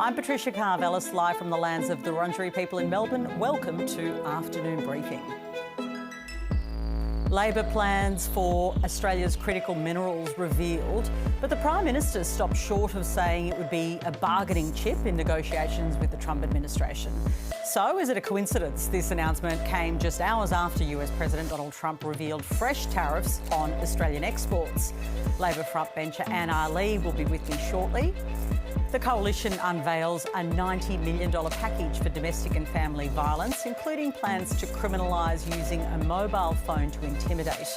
I'm Patricia Karvelas, live from the lands of the Wurundjeri people in Melbourne. Welcome to Afternoon Briefing. Labor plans for Australia's critical minerals revealed, but the Prime Minister stopped short of saying it would be a bargaining chip in negotiations with the Trump administration. So, is it a coincidence this announcement came just hours after US President Donald Trump revealed fresh tariffs on Australian exports? Labor frontbencher Anne Aly will be with me shortly. The Coalition unveils a $90 million package for domestic and family violence, including plans to criminalise using a mobile phone to intimidate.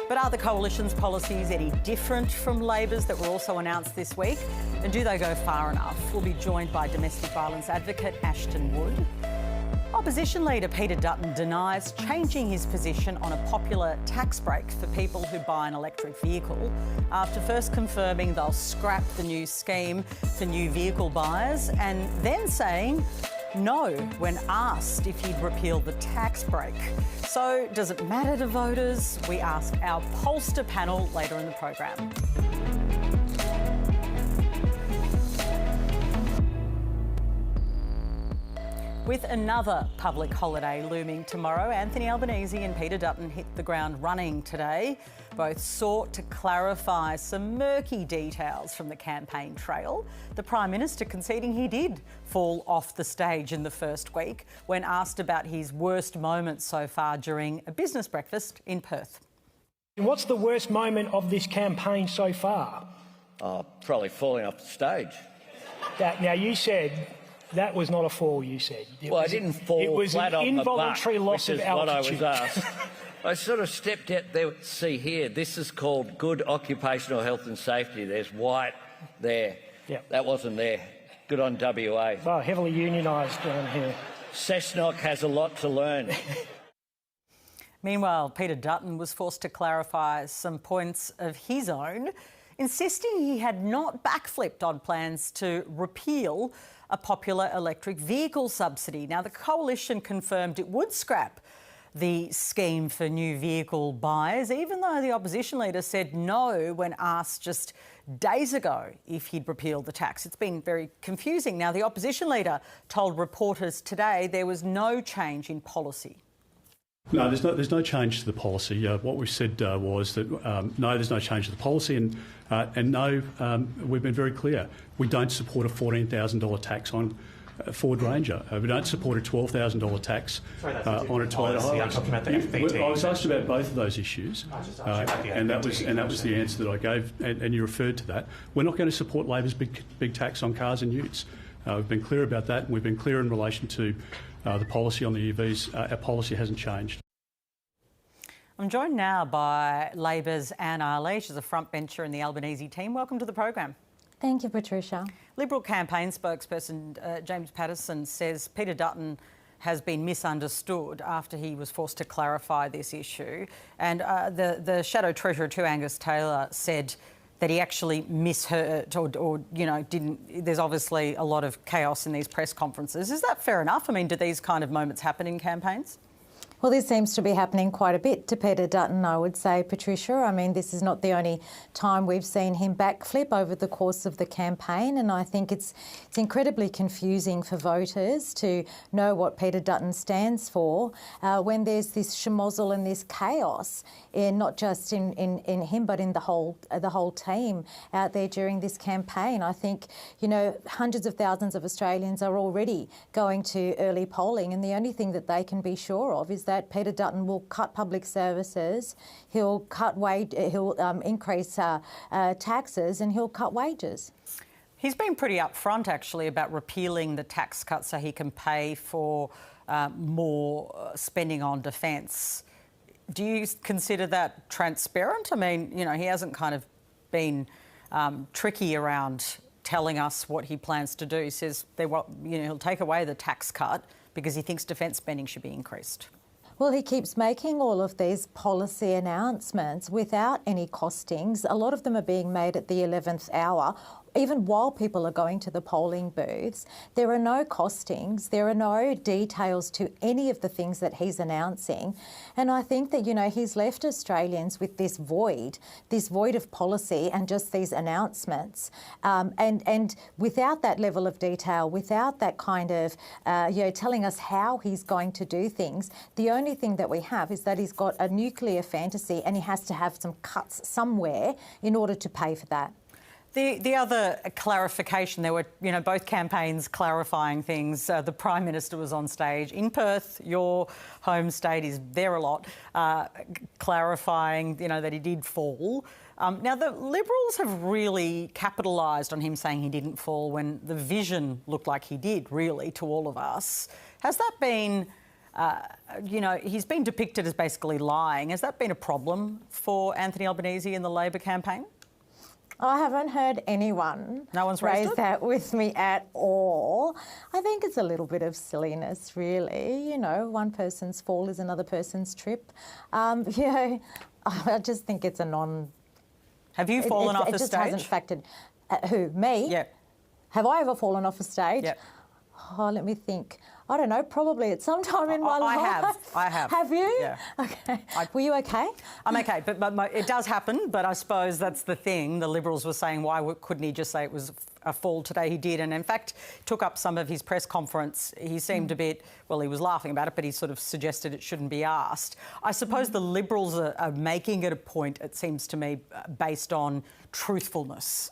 But are the Coalition's policies any different from Labor's that were also announced this week? And do they go far enough? We'll be joined by domestic violence advocate Ashton Wood. Opposition leader Peter Dutton denies changing his position on a popular tax break for people who buy an electric vehicle after first confirming they'll scrap the new scheme for new vehicle buyers and then saying no when asked if he'd repeal the tax break. So does it matter to voters? We ask our Pollster panel later in the program. With another public holiday looming tomorrow, Anthony Albanese and Peter Dutton hit the ground running today. Both sought to clarify some murky details from the campaign trail. The Prime Minister conceding he did fall off the stage in the first week when asked about his worst moments so far during a business breakfast in Perth. And what's the worst moment of this campaign so far? Probably falling off the stage. Now, you said that was not a fall, you said. I didn't fall flat on my butt, involuntary loss which is of altitude. what I was asked. I sort of stepped out there. See here, this is called good occupational health and safety. There's white there. Yep. That wasn't there. Good on WA. Oh, heavily unionised down here. Cessnock has a lot to learn. Meanwhile, Peter Dutton was forced to clarify some points of his own, insisting he had not backflipped on plans to repeal a popular electric vehicle subsidy. Now, the Coalition confirmed it would scrap the scheme for new vehicle buyers, even though the opposition leader said no when asked just days ago if he'd repeal the tax. It's been very confusing. Now, the opposition leader told reporters today there was no change in policy. No, there's no change to the policy. What we said was that no, there's no change to the policy, and no, we've been very clear. We don't support a $14,000 tax on a Ford Ranger. We don't support a $12,000 tax on a Toyota Hilux. I was asked about both of those issues, and that was the answer that I gave, and you referred to that. We're not going to support Labor's big tax on cars and utes. We've been clear about that, and we've been clear in relation to the policy on the EVs. Our policy hasn't changed. I'm joined now by Labor's Anne Aly. She's a frontbencher in the Albanese team. Welcome to the program. Thank you, Patricia. Liberal campaign spokesperson James Patterson says Peter Dutton has been misunderstood after he was forced to clarify this issue. And the Shadow Treasurer too, Angus Taylor, said that he actually misheard or didn't. There's obviously a lot of chaos in these press conferences. Is that fair enough? I mean, do these kind of moments happen in campaigns? Well, this seems to be happening quite a bit to Peter Dutton, I would say, Patricia. I mean, this is not the only time we've seen him backflip over the course of the campaign, and I think it's incredibly confusing for voters to know what Peter Dutton stands for when there's this schmozzle and this chaos, not just in him but in the whole team out there during this campaign. I think, hundreds of thousands of Australians are already going to early polling, and the only thing that they can be sure of is that Peter Dutton will cut public services, he'll increase taxes, and he'll cut wages. He's been pretty upfront, actually, about repealing the tax cut so he can pay for more spending on defence. Do you consider that transparent? I mean, he hasn't kind of been tricky around telling us what he plans to do. He says he'll take away the tax cut because he thinks defence spending should be increased. Well, he keeps making all of these policy announcements without any costings. A lot of them are being made at the 11th hour. even while people are going to the polling booths, there are no costings, there are no details to any of the things that he's announcing. And I think that, you know, he's left Australians with this void of policy and just these announcements. And without that level of detail, without that kind of, you know, telling us how he's going to do things, the only thing that we have is that he's got a nuclear fantasy and he has to have some cuts somewhere in order to pay for that. The other clarification, there were, you know, both campaigns clarifying things. The Prime Minister was on stage in Perth, your home state, is there a lot, clarifying, you know, that he did fall. Now, the Liberals have really capitalised on him saying he didn't fall when the vision looked like he did, really, to all of us. Has that been, you know, he's been depicted as basically lying. Has that been a problem for Anthony Albanese in the Labor campaign? I haven't heard anyone raise that with me at all. I think it's a little bit of silliness, really. You know, one person's fall is another person's trip. You know, I just think it's a non... Have you fallen off a stage? It just hasn't factored... who, me? Yeah. Have I ever fallen off a stage? Yeah. Oh, let me think. I don't know, probably at some time in my life. I have. Have you? Yeah. Okay. Were you okay? I'm okay, but it does happen, but I suppose that's the thing. The Liberals were saying, why couldn't he just say it was a fall today? He did, and in fact took up some of his press conference. He seemed a bit, well, he was laughing about it, but he sort of suggested it shouldn't be asked. I suppose the Liberals are making it a point, it seems to me, based on truthfulness.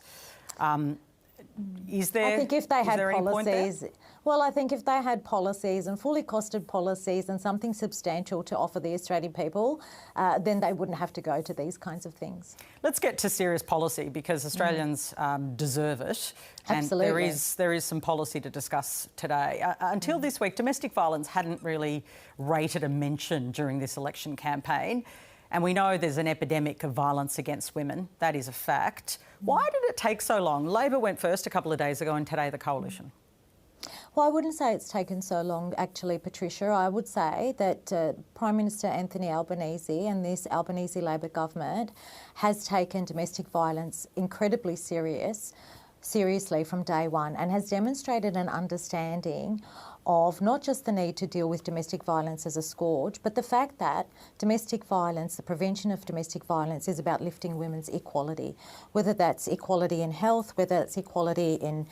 Is there? I think if they had policies, well, I think if they had policies and fully costed policies and something substantial to offer the Australian people, then they wouldn't have to go to these kinds of things. Let's get to serious policy because Australians deserve it. Absolutely. And there is some policy to discuss today. Until this week, domestic violence hadn't really rated a mention during this election campaign. And we know there's an epidemic of violence against women. That is a fact. Why did it take so long? Labor went first a couple of days ago and today the Coalition. Well, I wouldn't say it's taken so long, actually, Patricia. I would say that Prime Minister Anthony Albanese and this Albanese Labor government has taken domestic violence incredibly seriously from day one and has demonstrated an understanding of not just the need to deal with domestic violence as a scourge, but the fact that domestic violence, the prevention of domestic violence, is about lifting women's equality, whether that's equality in health, whether it's equality in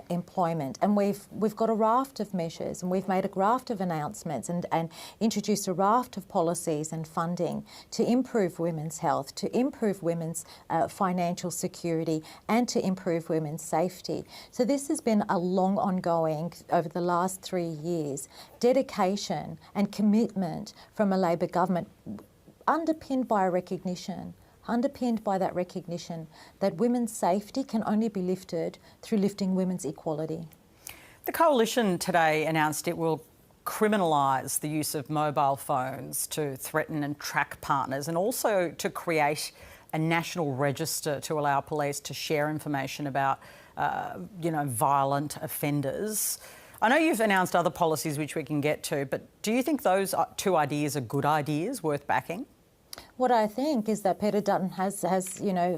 employment. And we've got a raft of measures and we've made a raft of announcements and introduced a raft of policies and funding to improve women's health, to improve women's financial security and to improve women's safety. So this has been a long ongoing, over the last 3 years, dedication and commitment from a Labor government underpinned by that recognition that women's safety can only be lifted through lifting women's equality. The Coalition today announced it will criminalise the use of mobile phones to threaten and track partners and also to create a national register to allow police to share information about, violent offenders. I know you've announced other policies which we can get to, but do you think those two ideas are good ideas, worth backing? What I think is that Peter Dutton has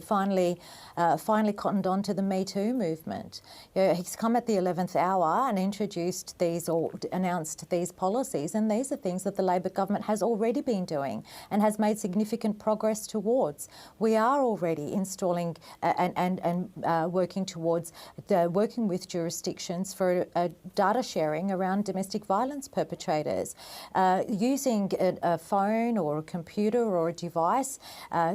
finally cottoned on to the Me Too movement. He's come at the 11th hour and introduced these or announced these policies, and these are things that the Labor government has already been doing and has made significant progress towards. We are already installing and working towards working with jurisdictions for data sharing around domestic violence perpetrators. Using a phone or a computer or a device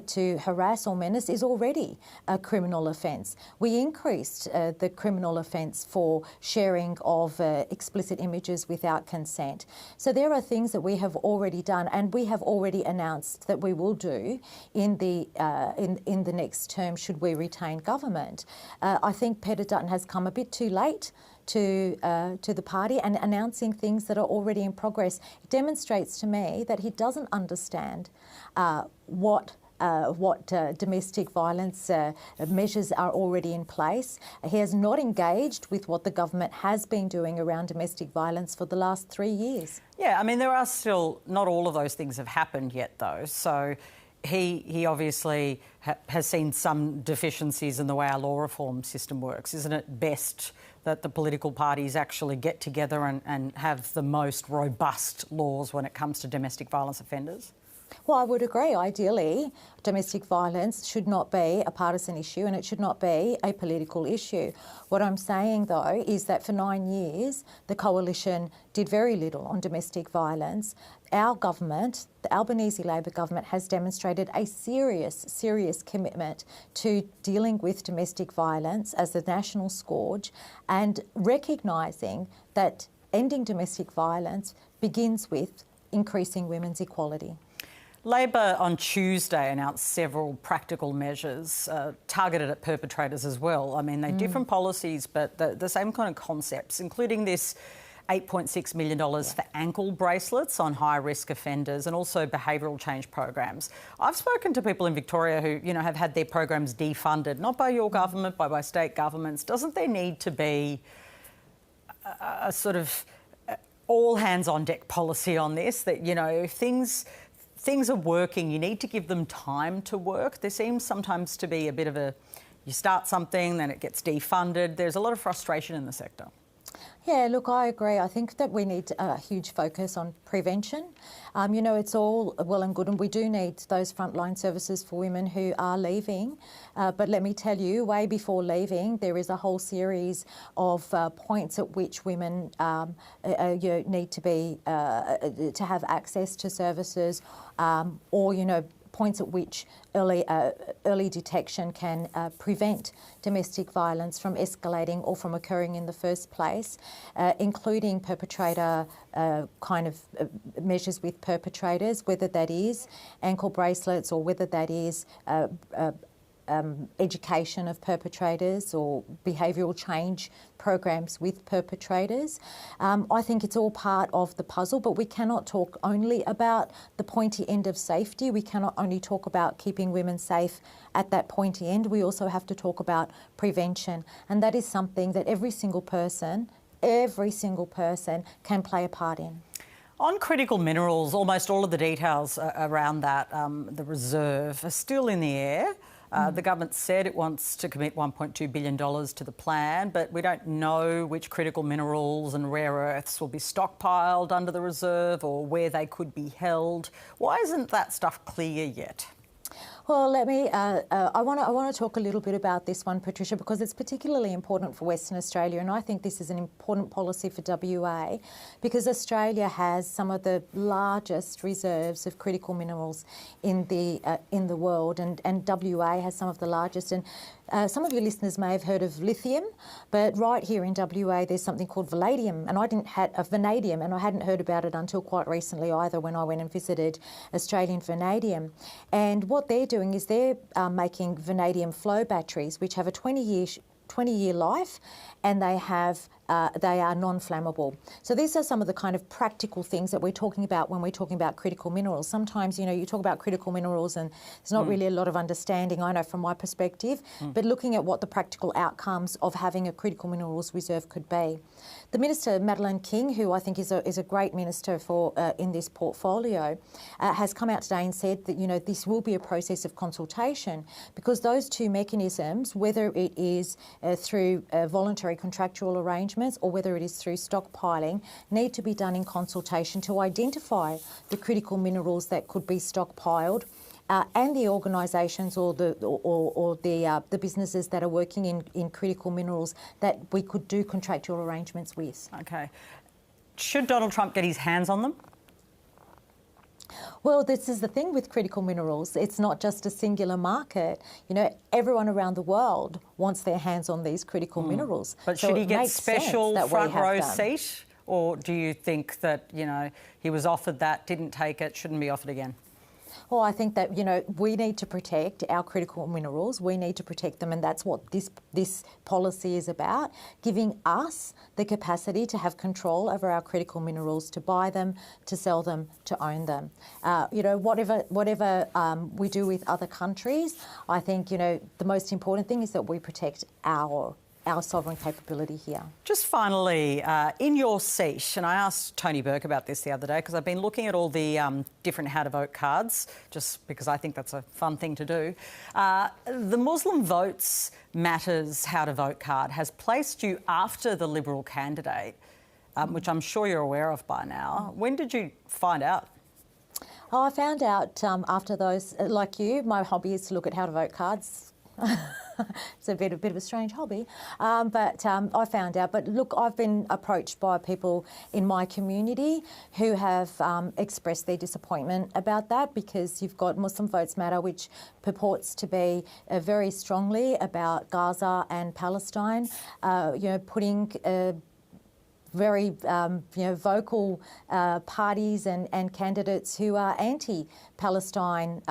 to harass or menace is already a criminal offence. We increased the criminal offence for sharing of explicit images without consent. So there are things that we have already done and we have already announced that we will do in the next term should we retain government. I think Peter Dutton has come a bit too late to the party and announcing things that are already in progress. It demonstrates to me that he doesn't understand what domestic violence measures are already in place. He has not engaged with what the government has been doing around domestic violence for the last 3 years. Yeah, I mean, there are still, not all of those things have happened yet though. So he obviously has seen some deficiencies in the way our law reform system works. Isn't it best that the political parties actually get together and have the most robust laws when it comes to domestic violence offenders? Well, I would agree. Ideally, domestic violence should not be a partisan issue and it should not be a political issue. What I'm saying, though, is that for 9 years, the Coalition did very little on domestic violence. Our government, the Albanese Labor government, has demonstrated a serious commitment to dealing with domestic violence as the national scourge and recognising that ending domestic violence begins with increasing women's equality. Labor on Tuesday announced several practical measures targeted at perpetrators as well. I mean, they're different policies, but the same kind of concepts, including this $8.6 million for ankle bracelets on high-risk offenders and also behavioural change programs. I've spoken to people in Victoria who, you know, have had their programs defunded, not by your government, by state governments. Doesn't there need to be a sort of all-hands-on-deck policy on this, that, you know, if things are working, you need to give them time to work? There seems sometimes to be a bit of a, you start something, then it gets defunded. There's a lot of frustration in the sector. Yeah, look, I agree. I think that we need a huge focus on prevention. You know, it's all well and good, and we do need those frontline services for women who are leaving. But let me tell you, way before leaving, there is a whole series of points at which women need to be to have access to services, or, you know, points at which early detection can prevent domestic violence from escalating or from occurring in the first place, including perpetrator measures with perpetrators, whether that is ankle bracelets or whether that is education of perpetrators or behavioural change programs with perpetrators. I think it's all part of the puzzle, but we cannot talk only about the pointy end of safety. We cannot only talk about keeping women safe at that pointy end. We also have to talk about prevention, and that is something that every single person can play a part in. On critical minerals, almost all of the details around that, the reserve, are still in the air. The government said it wants to commit $1.2 billion to the plan, but we don't know which critical minerals and rare earths will be stockpiled under the reserve or where they could be held. Why isn't that stuff clear yet? Well, let me. I want to talk a little bit about this one, Patricia, because it's particularly important for Western Australia, and I think this is an important policy for WA, because Australia has some of the largest reserves of critical minerals in the world, and WA has some of the largest. And some of your listeners may have heard of lithium, but right here in WA there's something called vanadium, and I hadn't heard about it until quite recently either, when I went and visited Australian Vanadium. And what they're doing is they're making vanadium flow batteries, which have a 20-year life, and they are non-flammable. So these are some of the kind of practical things that we're talking about when we're talking about critical minerals. Sometimes, you know, you talk about critical minerals and there's not really a lot of understanding, I know, from my perspective, but looking at what the practical outcomes of having a critical minerals reserve could be. The Minister, Madeleine King, who I think is a great minister for in this portfolio, has come out today and said that, you know, this will be a process of consultation, because those two mechanisms, whether it is through voluntary contractual arrangements or whether it is through stockpiling, need to be done in consultation to identify the critical minerals that could be stockpiled, and the organisations or the businesses that are working in critical minerals that we could do contractual arrangements with. Okay. Should Donald Trump get his hands on them? Well, this is the thing with critical minerals. It's not just a singular market. You know, everyone around the world wants their hands on these critical minerals. But should he get special front row seat? Or do you think that, you know, he was offered that, didn't take it, shouldn't be offered again? Well, I think that, you know, we need to protect our critical minerals. We need to protect them, and that's what this policy is about, giving us the capacity to have control over our critical minerals, to buy them, to sell them, to own them. You know, whatever we do with other countries, I think, you know, the most important thing is that we protect our our sovereign capability here. Just finally, in your seat, and I asked Tony Burke about this the other day because I've been looking at all the different how to vote cards, just because I think that's a fun thing to do. The Muslim Votes Matters how to vote card has placed you after the Liberal candidate, which I'm sure you're aware of by now. When did you find out? Oh, I found out after those, like you, my hobby is to look at how to vote cards. It's a bit of a strange hobby, but I found out. But look, I've been approached by people in my community who have expressed their disappointment about that, because you've got Muslim Votes Matter, which purports to be very strongly about Gaza and Palestine, putting very vocal parties and candidates who are anti-Palestine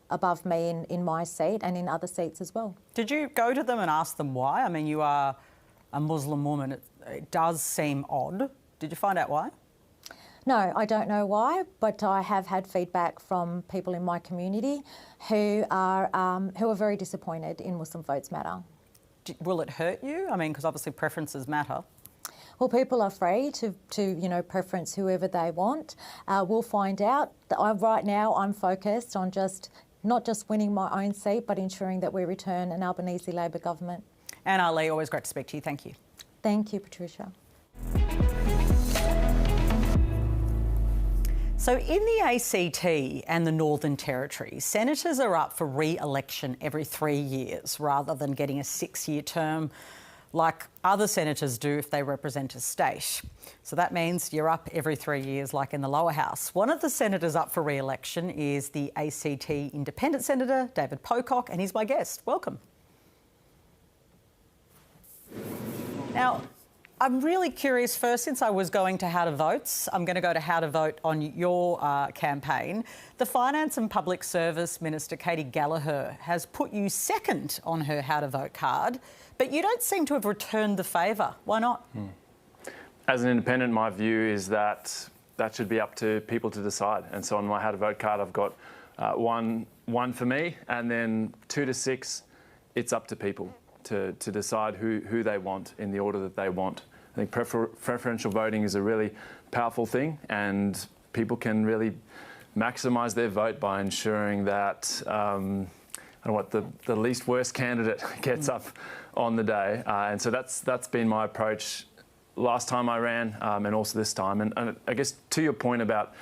above me in my seat and in other seats as well. Did you go to them and ask them why? I mean, you are a Muslim woman. It does seem odd. Did you find out why? No, I don't know why, but I have had feedback from people in my community who are very disappointed in Muslim Votes Matter. Will it hurt you? I mean, because obviously preferences matter. Well, people are free to preference whoever they want. We'll find out. Right now, I'm focused on not just winning my own seat, but ensuring that we return an Albanese Labor government. Anne Aly, always great to speak to you. Thank you. Thank you, Patricia. So in the ACT and the Northern Territory, senators are up for re-election every 3 years rather than getting a 6-year term like other senators do if they represent a state. So that means you're up every 3 years like in the lower house. One of the senators up for re-election is the ACT Independent Senator, David Pocock, and he's my guest. Welcome. Now, I'm really curious first, since I was going to How to Votes, I'm going to go to How to Vote on your campaign. The Finance and Public Service Minister, Katie Gallagher, has put you second on her How to Vote card, but you don't seem to have returned the favour. Why not? As an independent, my view is that should be up to people to decide. And so on my How to Vote card, I've got one for me, and then 2 to 6, it's up to people to decide who they want in the order that they want. I think preferential voting is a really powerful thing, and people can really maximise their vote by ensuring that the least worst candidate gets up on the day. And so that's been my approach last time I ran, and also this time. And I guess to your point about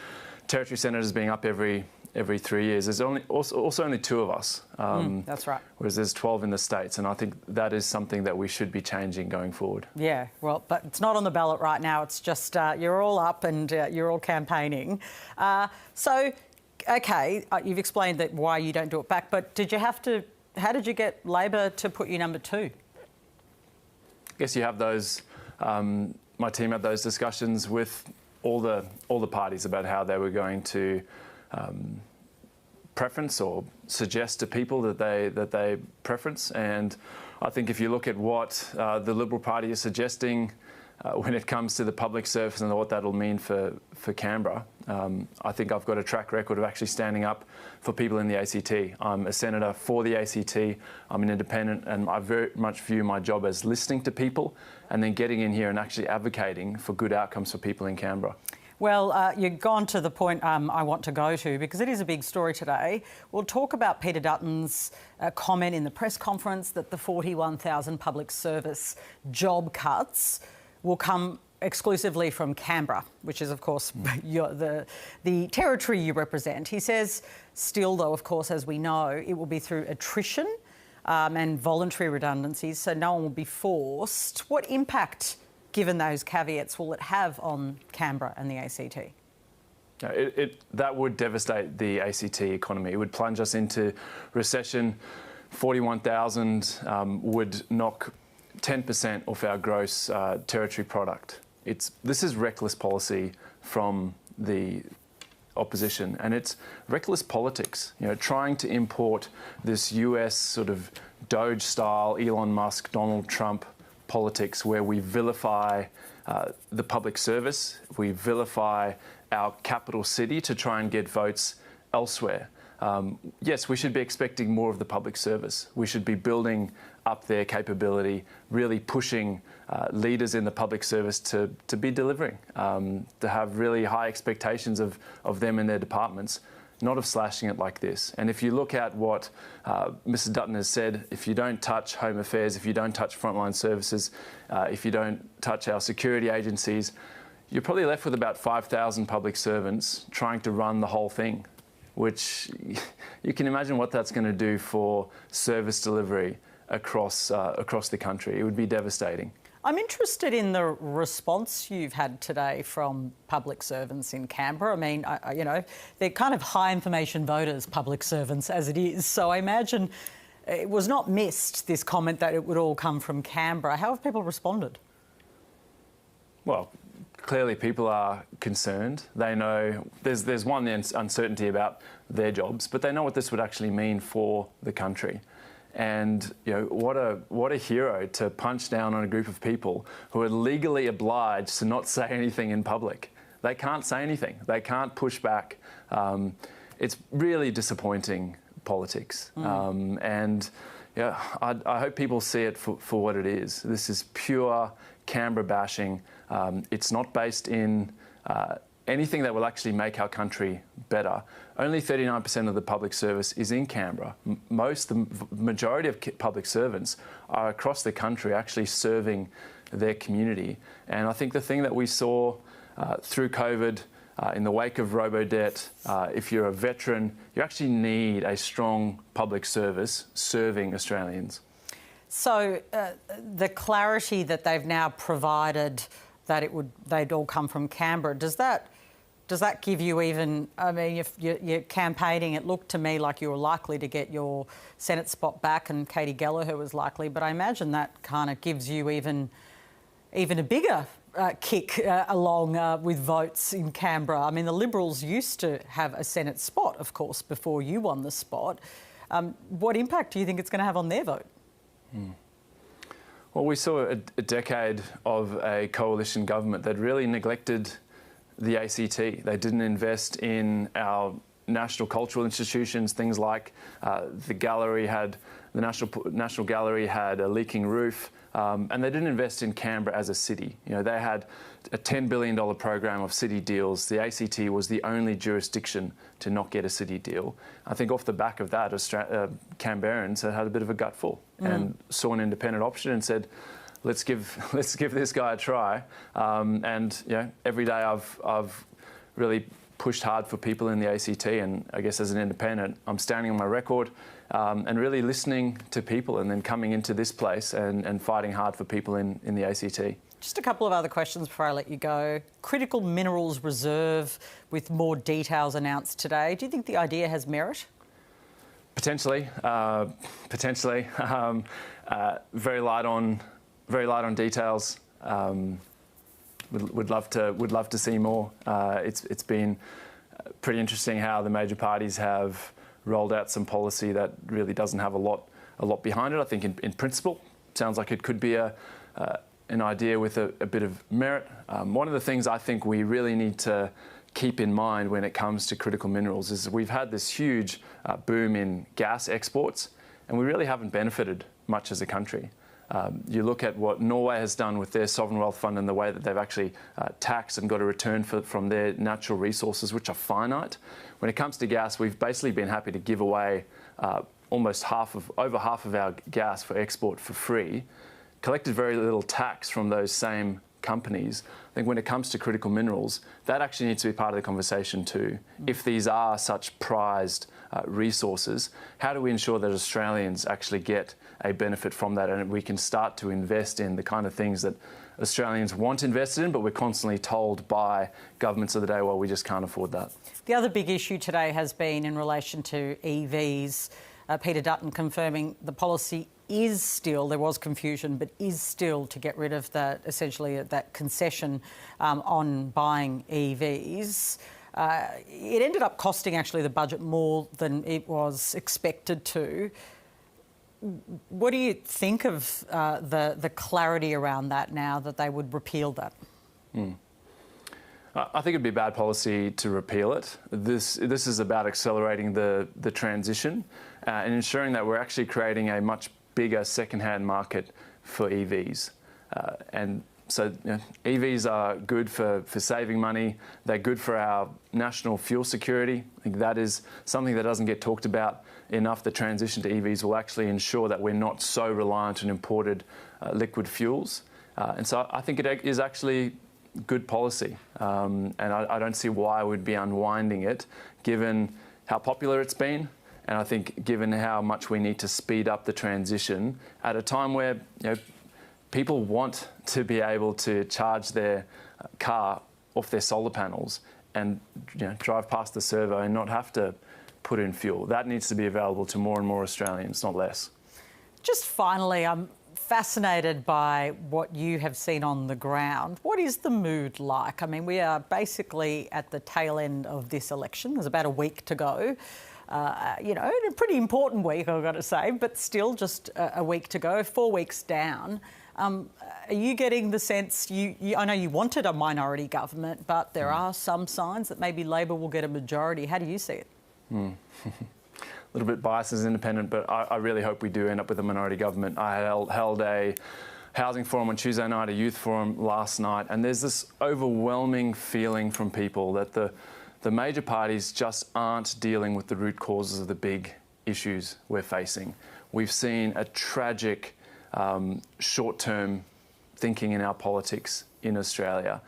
territory senators being up every 3 years, there's also only 2 of us. That's right. Whereas there's 12 in the States, and I think that is something that we should be changing going forward. Yeah, well, but it's not on the ballot right now. It's just you're all up and you're all campaigning. OK, you've explained that why you don't do it back, but how did you get Labor to put you number 2? I guess you have those, my team had those discussions with all the parties about how they were going to preference or suggest to people that they preference. And I think if you look at what the Liberal Party is suggesting when it comes to the public service and what that'll mean for Canberra, I think I've got a track record of actually standing up for people in the ACT. I'm a senator for the ACT, I'm an independent, and I very much view my job as listening to people and then getting in here and actually advocating for good outcomes for people in Canberra. Well, you've gone to the point I want to go to, because it is a big story today. We'll talk about Peter Dutton's comment in the press conference that the 41,000 public service job cuts will come exclusively from Canberra, which is, of course, the territory you represent. He says still, though, of course, as we know, it will be through attrition and voluntary redundancies, so no one will be forced. What impact, given those caveats, will it have on Canberra and the ACT? That would devastate the ACT economy. It would plunge us into recession. 41,000 would knock 10% off our gross territory product. This is reckless policy from the opposition, and it's reckless politics. Trying to import this US sort of Doge-style Elon Musk, Donald Trump politics where we vilify the public service, we vilify our capital city to try and get votes elsewhere. yes, we should be expecting more of the public service. We should be building up their capability, really pushing leaders in the public service to be delivering, to have really high expectations of them and their departments, not of slashing it like this. And if you look at what Mr Dutton has said, if you don't touch Home Affairs, if you don't touch frontline services, if you don't touch our security agencies, you're probably left with about 5,000 public servants trying to run the whole thing, which you can imagine what that's going to do for service delivery across the country. It would be devastating. I'm interested in the response you've had today from public servants in Canberra. I mean, you know, they're kind of high information voters, public servants, as it is. So I imagine it was not missed, this comment that it would all come from Canberra. How have people responded? Well, clearly people are concerned. They know there's one uncertainty about their jobs, but they know what this would actually mean for the country. And you know, what a hero to punch down on a group of people who are legally obliged to not say anything in public. They can't say anything. They can't push back. It's really disappointing politics. And yeah, I hope people see it for what it is. This is pure Canberra bashing. It's not based in anything that will actually make our country better. Only 39% of the public service is in Canberra. The majority of public servants are across the country actually serving their community. And I think the thing that we saw through COVID, in the wake of robo-debt, if you're a veteran, you actually need a strong public service serving Australians. So the clarity that they've now provided that they'd all come from Canberra, does that give you even, I mean, if you're campaigning, it looked to me like you were likely to get your Senate spot back and Katie Gallagher was likely, but I imagine that kind of gives you even a bigger kick along with votes in Canberra. I mean, the Liberals used to have a Senate spot, of course, before you won the spot. What impact do you think it's going to have on their vote? Well, we saw a decade of a coalition government that really neglected the ACT. They didn't invest in our national cultural institutions, things like the National Gallery had a leaking roof, and they didn't invest in Canberra as a city. You know, they had a $10 billion program of city deals. The ACT was the only jurisdiction to not get a city deal. I think off the back of that, Canberrans had a bit of a gutful and saw an independent option and said, let's give this guy a try. And you know, every day I've really pushed hard for people in the ACT, and I guess as an independent, I'm standing on my record and really listening to people, and then coming into this place and fighting hard for people in the ACT. Just a couple of other questions before I let you go. Critical minerals reserve with more details announced today. Do you think the idea has merit? Potentially. Very light on details. Would love to see more. It's been pretty interesting how the major parties have rolled out some policy that really doesn't have a lot behind it. I think in principle, sounds like it could be an idea with a bit of merit. One of the things I think we really need to keep in mind when it comes to critical minerals is we've had this huge boom in gas exports, and we really haven't benefited much as a country. You look at what Norway has done with their sovereign wealth fund and the way that they've actually taxed and got a return from their natural resources, which are finite. When it comes to gas, we've basically been happy to give away over half of our gas for export for free, collected very little tax from those same companies. I think when it comes to critical minerals, that actually needs to be part of the conversation too. If these are such prized resources, how do we ensure that Australians actually get a benefit from that, and we can start to invest in the kind of things that Australians want invested in, but we're constantly told by governments of the day, well, we just can't afford that. The other big issue today has been in relation to EVs. Peter Dutton confirming the policy is still, there was confusion, but is still to get rid of that, essentially that concession on buying EVs. It ended up costing actually the budget more than it was expected to. What do you think of the clarity around that now that they would repeal that? I think it'd be bad policy to repeal it. This is about accelerating the transition and ensuring that we're actually creating a much bigger second-hand market for EVs. And so EVs are good for saving money. They're good for our national fuel security. I think that is something that doesn't get talked about enough. The transition to EVs will actually ensure that we're not so reliant on imported liquid fuels. And so I think it is actually good policy. And I don't see why we'd be unwinding it, given how popular it's been. And I think given how much we need to speed up the transition at a time where people want to be able to charge their car off their solar panels and drive past the servo and not have to put in fuel. That needs to be available to more and more Australians, not less. Just finally, I'm fascinated by what you have seen on the ground. What is the mood like? I mean, we are basically at the tail end of this election. There's about a week to go. A pretty important week, I've got to say, but still just a week to go, 4 weeks down. Are you getting the sense, I know you wanted a minority government, but there are some signs that maybe Labor will get a majority. How do you see it? A little bit biased as independent, but I really hope we do end up with a minority government. I held a housing forum on Tuesday night, a youth forum last night, and there's this overwhelming feeling from people that the major parties just aren't dealing with the root causes of the big issues we're facing. We've seen a tragic short-term thinking in our politics in Australia.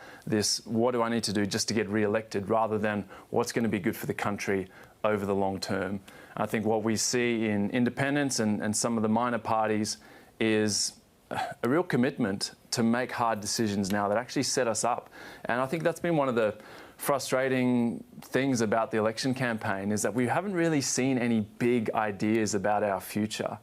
What do I need to do just to get re-elected, rather than what's going to be good for the country over the long term. I think what we see in independents and some of the minor parties is a real commitment to make hard decisions now that actually set us up. And I think that's been one of the frustrating things about the election campaign, is that we haven't really seen any big ideas about our future.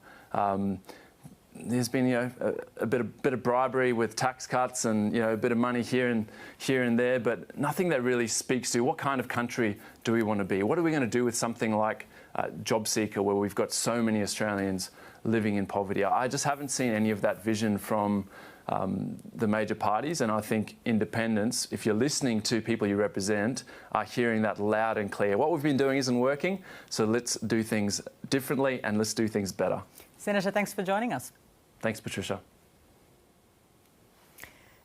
There's been a bit of bribery with tax cuts and a bit of money here and there, but nothing that really speaks to what kind of country do we want to be? What are we going to do with something like Job Seeker, where we've got so many Australians living in poverty? I just haven't seen any of that vision from the major parties, and I think independents, if you're listening to people you represent, are hearing that loud and clear. What we've been doing isn't working, so let's do things differently and let's do things better. Senator, thanks for joining us. Thanks, Patricia.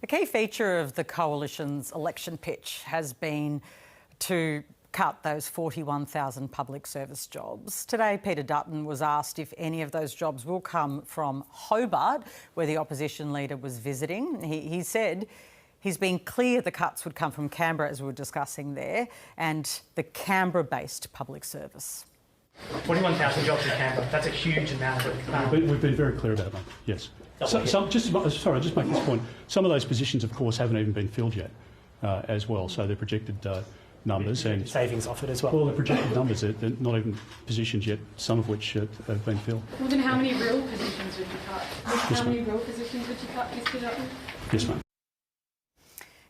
A key feature of the Coalition's election pitch has been to cut those 41,000 public service jobs. Today, Peter Dutton was asked if any of those jobs will come from Hobart, where the opposition leader was visiting. He said he's been clear the cuts would come from Canberra, as we were discussing there, and the Canberra-based public service. 41,000 jobs in Canberra, that's a huge amount. We've been very clear about that, yes. I'll just make this point. Some of those positions, of course, haven't even been filled yet as well, so they're projected numbers. And savings offered as well. Well, they're projected numbers, they're not even positions yet, some of which have been filled. Well, then how many real positions would you cut? How many real positions would you cut, Mr Dutton? Yes, ma'am.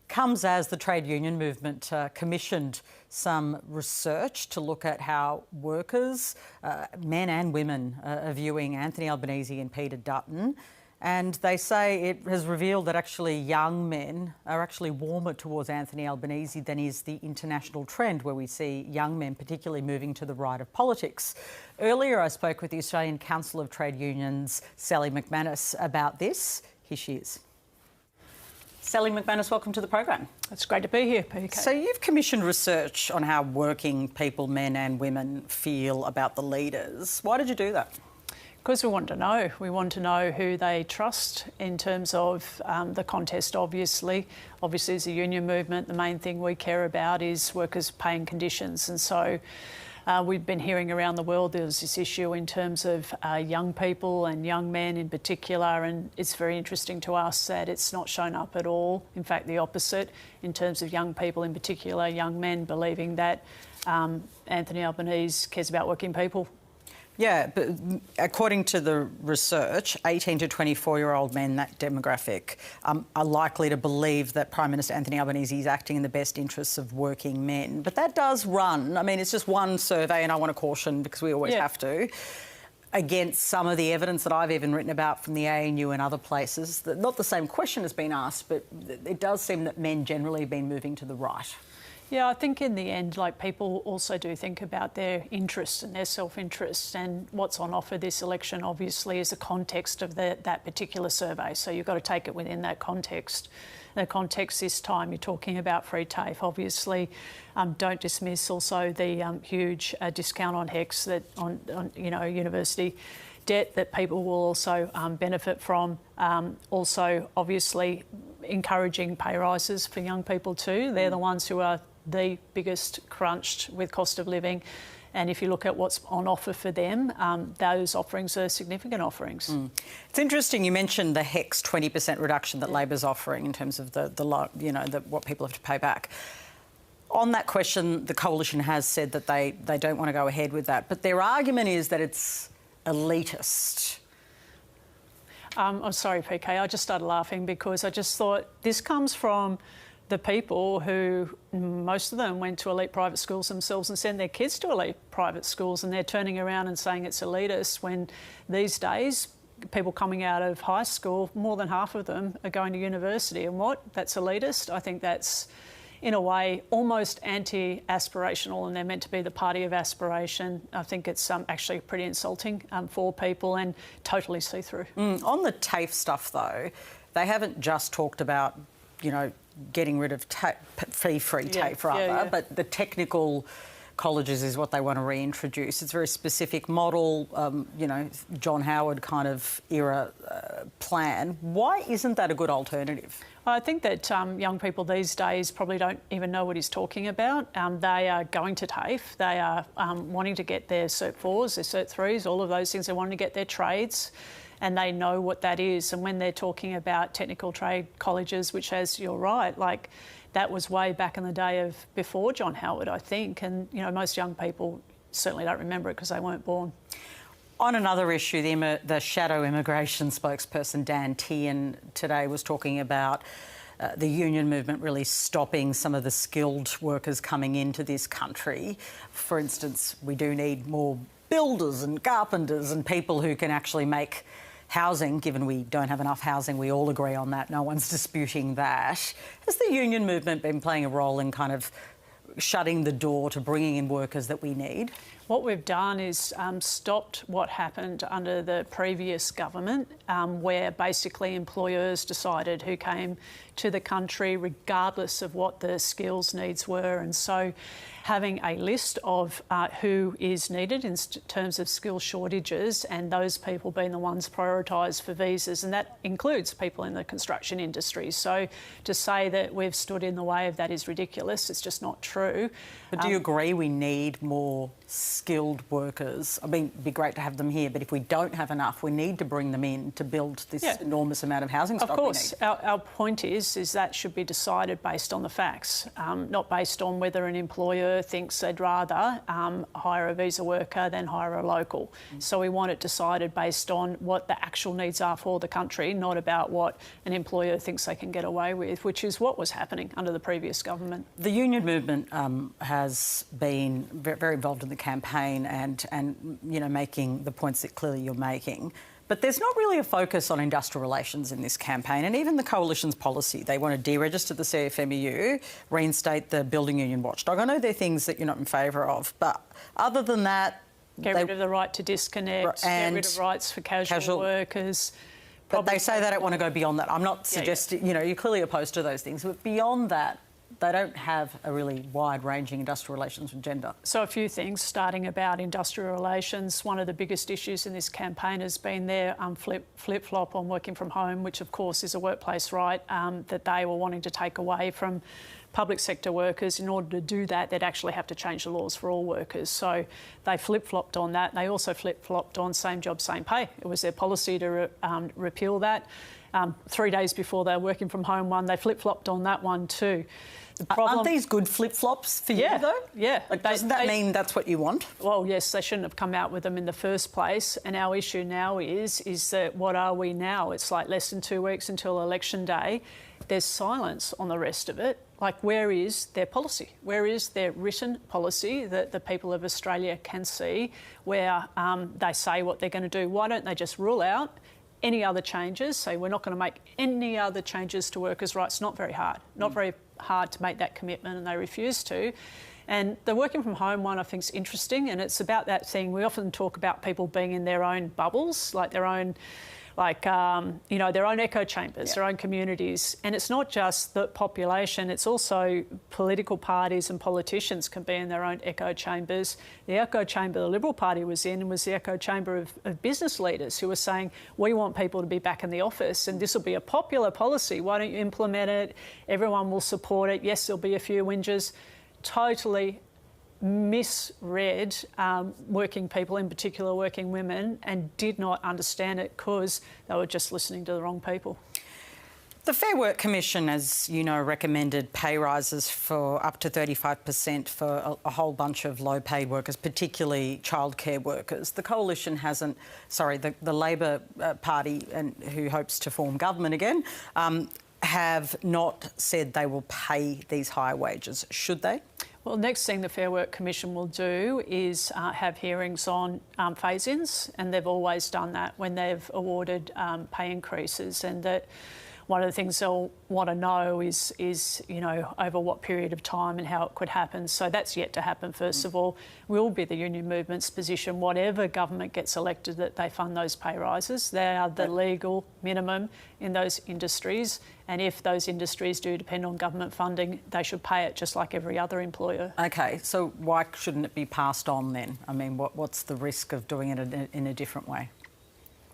Comes as the trade union movement commissioned some research to look at how workers, men and women, are viewing Anthony Albanese and Peter Dutton. And they say it has revealed that actually young men are actually warmer towards Anthony Albanese than is the international trend, where we see young men particularly moving to the right of politics. Earlier, I spoke with the Australian Council of Trade Unions, Sally McManus, about this. Here she is. Sally McManus, welcome to the program. It's great to be here, PK. So you've commissioned research on how working people, men and women, feel about the leaders. Why did you do that? Because we want to know. We want to know who they trust in terms of the contest, obviously. Obviously, as a union movement, the main thing we care about is workers' pay and conditions. And so we've been hearing around the world there's this issue in terms of young people and young men in particular, and it's very interesting to us that it's not shown up at all. In fact, the opposite, in terms of young people in particular, young men believing that Anthony Albanese cares about working people. Yeah, but according to the research, 18 to 24-year-old men, that demographic, are likely to believe that Prime Minister Anthony Albanese is acting in the best interests of working men. But that does run. I mean, it's just one survey, and I want to caution because we always have to. against some of the evidence that I've even written about from the ANU and other places. Not the same question has been asked, but it does seem that men generally have been moving to the right. Yeah, I think in the end, like, people also do think about their interests and their self-interest, and what's on offer this election obviously is the context of that particular survey. So you've got to take it within that context. The context this time, you're talking about free TAFE, obviously. Don't dismiss also the huge discount on HECS that on university debt that people will also benefit from. Also, obviously, encouraging pay rises for young people too. They're the ones who are the biggest crunched with cost of living. And if you look at what's on offer for them, those offerings are significant offerings. It's interesting you mentioned the HECS 20% reduction that Labor's offering in terms of what people have to pay back. On that question, the Coalition has said that they don't want to go ahead with that, but their argument is that it's elitist. I'm sorry, PK, I just started laughing because I just thought this comes from the people who, most of them went to elite private schools themselves and send their kids to elite private schools, and they're turning around and saying it's elitist when these days people coming out of high school, more than half of them are going to university. And what? That's elitist? I think that's, in a way, almost anti-aspirational, and they're meant to be the party of aspiration. I think it's actually pretty insulting for people and totally see-through. On the TAFE stuff, though, they haven't just talked about, getting rid of fee-free TAFE, but the technical colleges is what they want to reintroduce. It's a very specific model, John Howard kind of era plan. Why isn't that a good alternative? I think that young people these days probably don't even know what he's talking about. They are going to TAFE. They are wanting to get their Cert 4s, their Cert 3s, all of those things. They're wanting to get their trades, and they know what that is. And when they're talking about technical trade colleges, which, as you're right, like, that was way back in the day of before John Howard, I think. And, most young people certainly don't remember it because they weren't born. On another issue, the shadow immigration spokesperson, Dan Tehan, today was talking about the union movement really stopping some of the skilled workers coming into this country. For instance, we do need more builders and carpenters and people who can actually make housing, given we don't have enough housing. We all agree on that. No one's disputing that. Has the union movement been playing a role in kind of shutting the door to bringing in workers that we need? What we've done is stopped what happened under the previous government, where basically employers decided who came to the country regardless of what the skills needs were. And so having a list of who is needed in terms of skill shortages, and those people being the ones prioritised for visas, and that includes people in the construction industry. So to say that we've stood in the way of that is ridiculous. It's just not true. But do you agree we need more skilled workers? I mean, it'd be great to have them here, but if we don't have enough, we need to bring them in to build this enormous amount of housing stock. Of course, our point is that should be decided based on the facts, not based on whether an employer thinks they'd rather hire a visa worker than hire a local. So we want it decided based on what the actual needs are for the country, not about what an employer thinks they can get away with, which is what was happening under the previous government. The union movement has been very involved in the campaign and making the points that clearly you're making. But there's not really a focus on industrial relations in this campaign, and even the Coalition's policy. They want to deregister the CFMEU, reinstate the building union watchdog. I know they're things that you're not in favour of, but other than that... Get rid of the right to disconnect, get rid of rights for casual workers. But they say they don't want to go beyond that. I'm not suggesting, you're clearly opposed to those things, but beyond that, they don't have a really wide-ranging industrial relations agenda. So a few things, starting about industrial relations. One of the biggest issues in this campaign has been their flip-flop on working from home, which of course is a workplace right that they were wanting to take away from public sector workers. In order to do that, they'd actually have to change the laws for all workers. So they flip-flopped on that. They also flip-flopped on same job, same pay. It was their policy to repeal that. 3 days before they were working from home one, they flip-flopped on that one too. The problem, aren't these good flip-flops for you, though? Yeah. Like, doesn't that mean that's what you want? Well, yes, they shouldn't have come out with them in the first place. And our issue now is that what are we now? It's like less than 2 weeks until election day. There's silence on the rest of it. Like, where is their policy? Where is their written policy that the people of Australia can see, where they say what they're going to do? Why don't they just rule out any other changes, say we're not going to make any other changes to workers' rights? Not very hard. Not very hard to make that commitment, and they refuse to. And the working from home one I think is interesting, and it's about that thing. We often talk about people being in their own bubbles, like their own, their own echo chambers, their own communities. And it's not just the population, it's also political parties and politicians can be in their own echo chambers. The echo chamber the Liberal Party was in was the echo chamber of business leaders who were saying, we want people to be back in the office and this will be a popular policy. Why don't you implement it? Everyone will support it. Yes, there'll be a few whinges. Totally misread working people, in particular working women, and did not understand it because they were just listening to the wrong people. The Fair Work Commission, as you know, recommended pay rises for up to 35% for a whole bunch of low-paid workers, particularly childcare workers. The Coalition hasn't, the Labor Party, and who hopes to form government again, have not said they will pay these higher wages. Should they? Well, next thing the Fair Work Commission will do is have hearings on phase-ins, and they've always done that when they've awarded pay increases, and that one of the things they'll want to know is over what period of time and how it could happen. So that's yet to happen, first of all. Will be the union movement's position, whatever government gets elected, that they fund those pay rises. They are the legal minimum in those industries. And if those industries do depend on government funding, they should pay it just like every other employer. OK, so why shouldn't it be passed on then? I mean, what's the risk of doing it in a different way?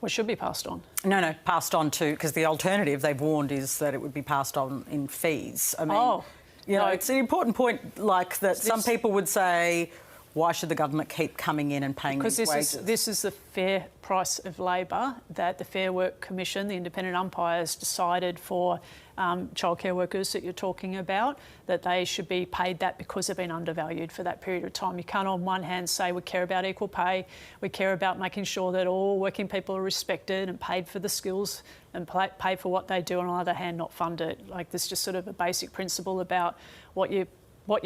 Well, it should be passed on. No, passed on to, because the alternative they've warned is that it would be passed on in fees. I mean, it's an important point, like that some people would say, why should the government keep coming in and paying these wages? Because this is the fair price of labour that the Fair Work Commission, the independent umpires, decided for childcare workers that you're talking about, that they should be paid that because they've been undervalued for that period of time. You can't on one hand say we care about equal pay, we care about making sure that all working people are respected and paid for the skills and paid for what they do, and on the other hand not fund it. Like, there's just sort of a basic principle about what you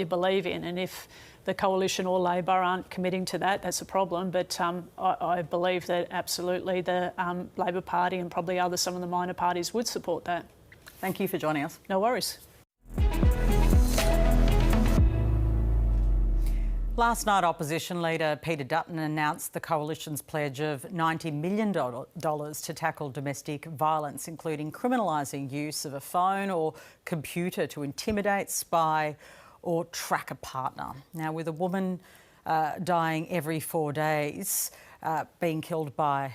believe in, and if the Coalition or Labor aren't committing to that, that's a problem. But I believe that absolutely the Labor Party and probably some of the minor parties would support that. Thank you for joining us. No worries. Last night, opposition leader Peter Dutton announced the Coalition's pledge of $90 million to tackle domestic violence, including criminalising use of a phone or computer to intimidate, spy or track a partner. Now, with a woman dying every 4 days, being killed by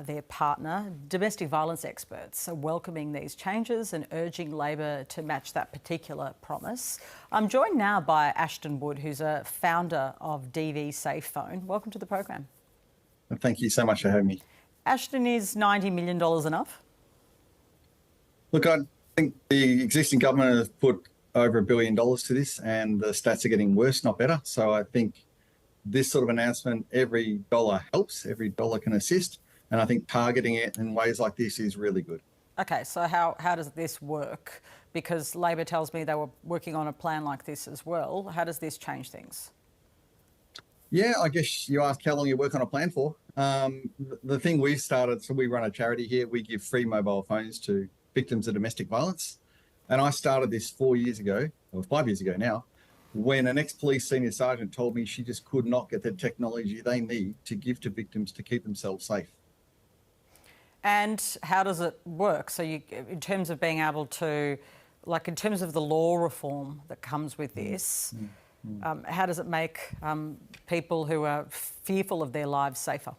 their partner, domestic violence experts are welcoming these changes and urging Labor to match that particular promise. I'm joined now by Ashton Wood, who's a founder of DV Safe Phone. Welcome to the program. Thank you so much for having me. Ashton, is $90 million enough? Look, I think the existing government has put over $1 billion to this, and the stats are getting worse, not better. So I think this sort of announcement, every dollar helps, every dollar can assist, and I think targeting it in ways like this is really good. OK, so how does this work? Because Labor tells me they were working on a plan like this as well. How does this change things? Yeah, I guess you ask how long you work on a plan for. The thing we've started, so we run a charity here, we give free mobile phones to victims of domestic violence. And I started this 4 years ago, or 5 years ago now, when an ex-police senior sergeant told me she just could not get the technology they need to give to victims to keep themselves safe. And how does it work? So in terms of being able to, like in terms of the law reform that comes with this, how does it make people who are fearful of their lives safer?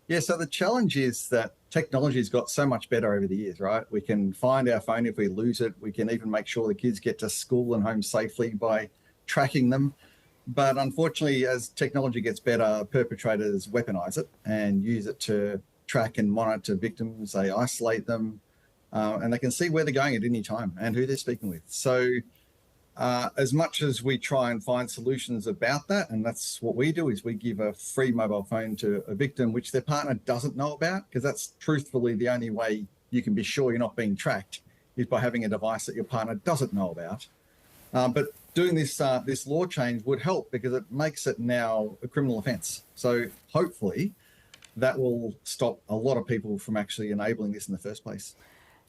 Yeah, so the challenge is that technology's got so much better over the years, right? We can find our phone if we lose it. We can even make sure the kids get to school and home safely by tracking them. But unfortunately, as technology gets better, perpetrators weaponise it and use it to track and monitor victims. They isolate them, and they can see where they're going at any time and who they're speaking with. So as much as we try and find solutions about that, and that's what we do, is we give a free mobile phone to a victim which their partner doesn't know about, because that's truthfully the only way you can be sure you're not being tracked, is by having a device that your partner doesn't know about. But doing this law change would help, because it makes it now a criminal offence. So hopefully that will stop a lot of people from actually enabling this in the first place.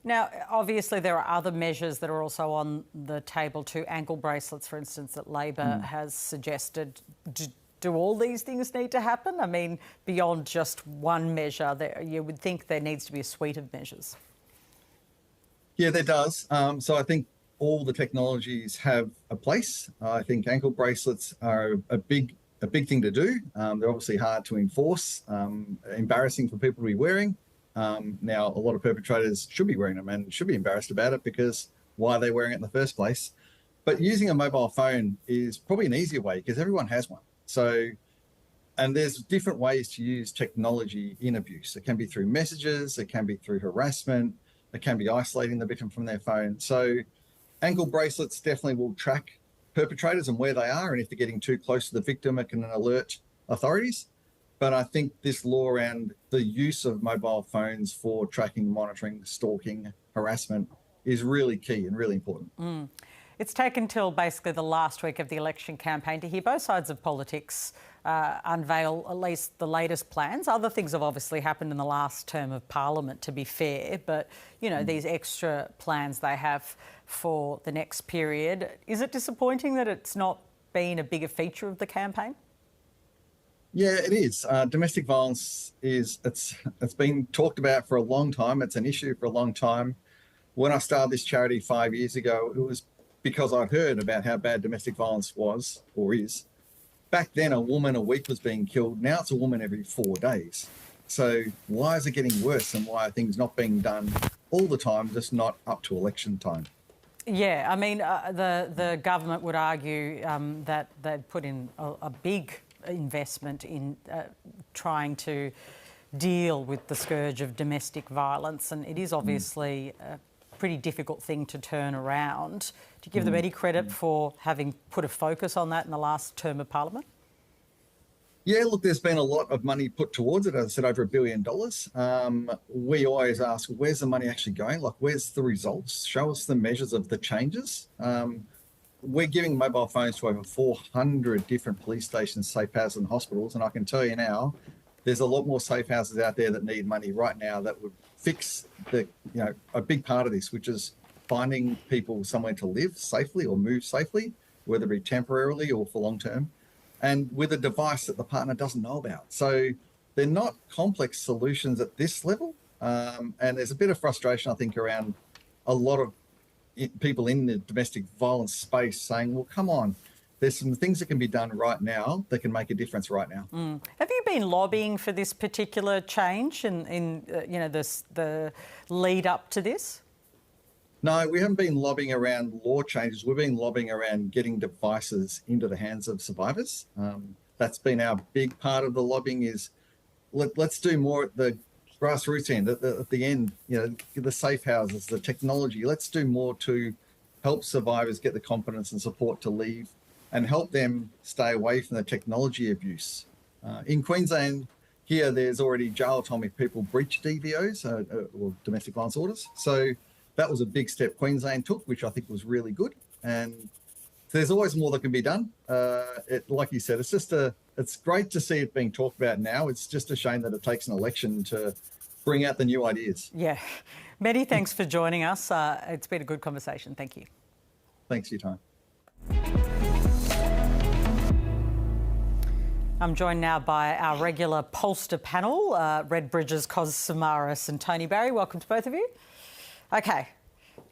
Now, obviously, there are other measures that are also on the table too. Ankle bracelets, for instance, that Labor has suggested. Do all these things need to happen? I mean, beyond just one measure, you would think there needs to be a suite of measures. Yeah, there does. So I think all the technologies have a place. I think ankle bracelets are a big thing to do. They're obviously hard to enforce, embarrassing for people to be wearing. Now, a lot of perpetrators should be wearing them and should be embarrassed about it, because why are they wearing it in the first place? But using a mobile phone is probably an easier way, because everyone has one. So, and there's different ways to use technology in abuse. It can be through messages, it can be through harassment, it can be isolating the victim from their phone. So ankle bracelets definitely will track perpetrators and where they are, and if they're getting too close to the victim, it can alert authorities. But I think this law around the use of mobile phones for tracking, monitoring, stalking, harassment is really key and really important. It's taken till basically the last week of the election campaign to hear both sides of politics unveil at least the latest plans. Other things have obviously happened in the last term of Parliament, to be fair, but, you know, these extra plans they have for the next period. Is it disappointing that it's not been a bigger feature of the campaign? Yeah, it is. Domestic violence it's been talked about for a long time. It's an issue for a long time. When I started this charity 5 years ago, it was because I'd heard about how bad domestic violence was or is. Back then, a woman a week was being killed. Now it's a woman every 4 days. So why is it getting worse, and why are things not being done all the time, just not up to election time? Yeah, I mean, the government would argue that they'd put in a big investment in trying to deal with the scourge of domestic violence, and it is obviously a pretty difficult thing to turn around. Do you give them any credit for having put a focus on that in the last term of Parliament? Yeah, look, there's been a lot of money put towards it. As I said, over $1 billion. We always ask, where's the money actually going? Like, where's the results? Show us the measures of the changes. We're giving mobile phones to over 400 different police stations, safe houses and hospitals. And I can tell you now, there's a lot more safe houses out there that need money right now that would fix a big part of this, which is finding people somewhere to live safely or move safely, whether it be temporarily or for long term, and with a device that the partner doesn't know about. So they're not complex solutions at this level. And there's a bit of frustration, I think, around a lot of people in the domestic violence space saying, well, come on, there's some things that can be done right now that can make a difference right now. Have you been lobbying for this particular change in the lead up to this? No, we haven't been lobbying around law changes. We've been lobbying around getting devices into the hands of survivors. That's been our big part of the lobbying, is let's do more at the grassroots end, at the end, the safe houses, the technology. Let's do more to help survivors get the confidence and support to leave, and help them stay away from the technology abuse. In Queensland, here, there's already jail time if people breach DVOs, or domestic violence orders. So that was a big step Queensland took, which I think was really good. And there's always more that can be done. Like you said, it's great to see it being talked about now. It's just a shame that it takes an election to bring out the new ideas. Yeah. Many thanks for joining us. It's been a good conversation. Thank you. Thanks for your time. I'm joined now by our regular Pollster panel, Red Bridges, Cos Samaras and Tony Barry. Welcome to both of you. OK,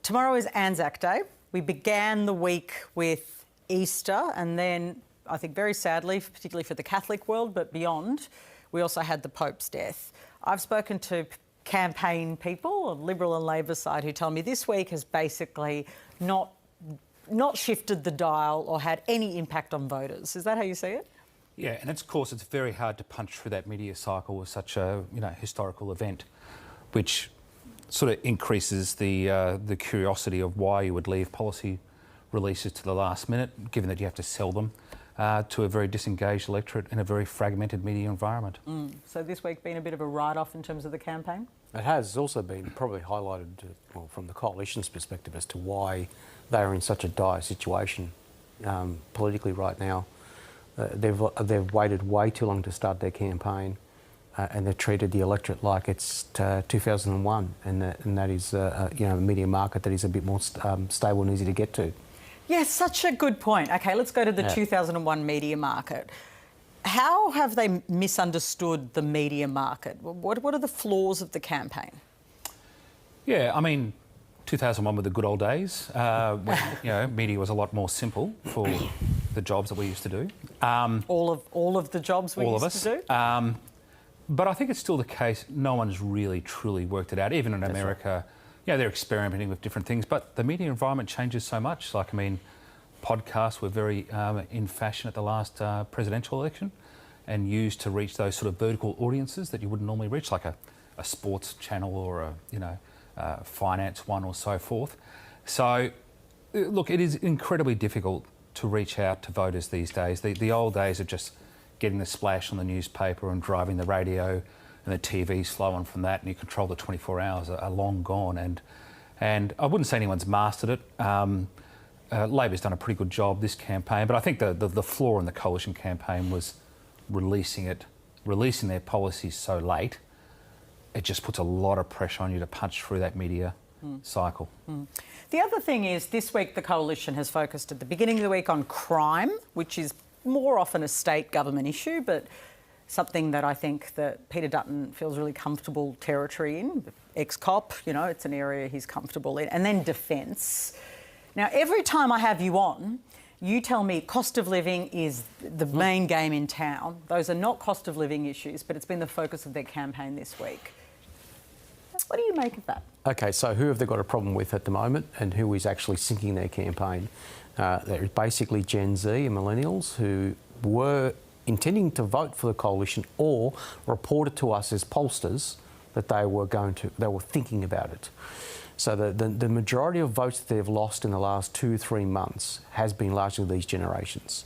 tomorrow is Anzac Day. We began the week with Easter, and then, I think very sadly, particularly for the Catholic world, but beyond, we also had the Pope's death. I've spoken to campaign people on Liberal and Labor side who tell me this week has basically not shifted the dial or had any impact on voters. Is that how you see it? Yeah, and of course it's very hard to punch through that media cycle with such a historical event, which sort of increases the curiosity of why you would leave policy releases to the last minute, given that you have to sell them to a very disengaged electorate in a very fragmented media environment. So this week been a bit of a write-off in terms of the campaign? It has also been probably highlighted from the coalition's perspective as to why they are in such a dire situation politically right now. They've waited way too long to start their campaign, and they've treated the electorate like it's 2001, and that is a media market that is a bit more stable and easy to get to. Yes, such a good point. OK, let's go to the 2001 media market. How have they misunderstood the media market? What are the flaws of the campaign? Yeah, I mean, 2001 were the good old days when media was a lot more simple for the jobs that we used to do. All of the jobs we used to do? But I think it's still the case. No one's really, truly worked it out. Even in America, they're experimenting with different things. But the media environment changes so much. Like, I mean, podcasts were very in fashion at the last presidential election and used to reach those sort of vertical audiences that you wouldn't normally reach, like a sports channel or a finance one or so forth. So, look, it is incredibly difficult to reach out to voters these days. The old days of just getting the splash on the newspaper and driving the radio and the TV's flowing from that and you control the 24 hours are long gone. And I wouldn't say anyone's mastered it. Labor's done a pretty good job this campaign, but I think the flaw in the coalition campaign was releasing their policies so late. It just puts a lot of pressure on you to punch through that media cycle. The other thing is, this week the coalition has focused at the beginning of the week on crime, which is more often a state government issue, but something that I think that Peter Dutton feels really comfortable territory in. Ex-cop, it's an area he's comfortable in. And then defence. Now, every time I have you on, you tell me cost of living is the main game in town. Those are not cost of living issues, but it's been the focus of their campaign this week. What do you make of that? OK, so who have they got a problem with at the moment and who is actually sinking their campaign? They're basically Gen Z and millennials who were intending to vote for the coalition or reported to us as pollsters that they were thinking about it. So the majority of votes that they've lost in the last 2-3 months has been largely these generations.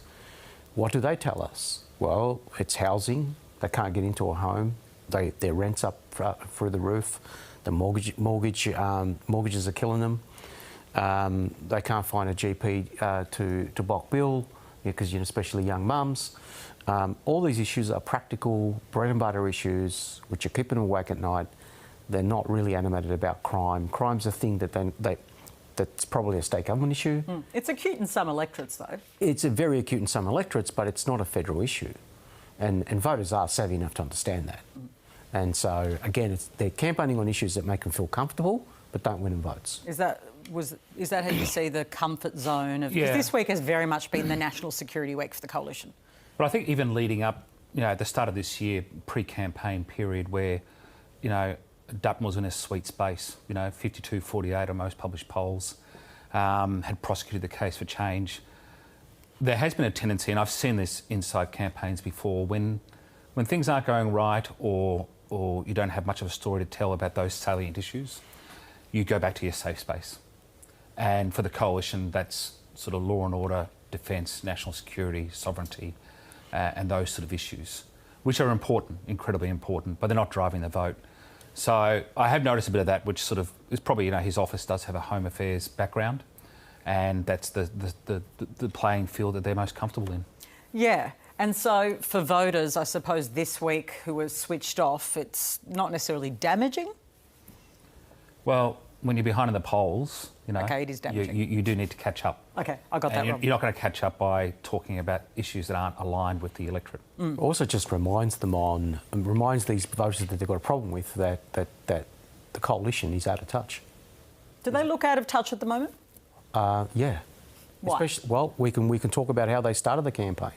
What do they tell us? Well, it's housing. They can't get into a home. Their rent's up through the roof. The mortgages are killing them. They can't find a GP to block bill because especially young mums. All these issues are practical bread and butter issues which are keeping them awake at night. They're not really animated about crime. Crime's a thing that's probably a state government issue. It's acute in some electorates, though. It's very acute in some electorates, but it's not a federal issue. And voters are savvy enough to understand that. And so, again, they're campaigning on issues that make them feel comfortable but don't win them votes. Is that how you see the comfort zone of... Because this week has very much been the national security week for the coalition. But I think even leading up, at the start of this year, pre-campaign period where, Dutton was in a sweet space, 52-48 on most published polls, had prosecuted the case for change. There has been a tendency, and I've seen this inside campaigns before, when things aren't going right or you don't have much of a story to tell about those salient issues, you go back to your safe space. And for the coalition, that's sort of law and order, defence, national security, sovereignty, and those sort of issues, which are important, incredibly important, but they're not driving the vote. So I have noticed a bit of that, which sort of is probably, his office does have a home affairs background, and that's the playing field that they're most comfortable in. Yeah. And so for voters, I suppose this week who were switched off, it's not necessarily damaging? Well, when you're behind in the polls, OK, it is damaging. You do need to catch up. OK, I got that wrong. You're not going to catch up by talking about issues that aren't aligned with the electorate. Also just reminds these voters that they've got a problem with that the coalition is out of touch. Do they look out of touch at the moment? Yeah. Why? Well, we can talk about how they started the campaign.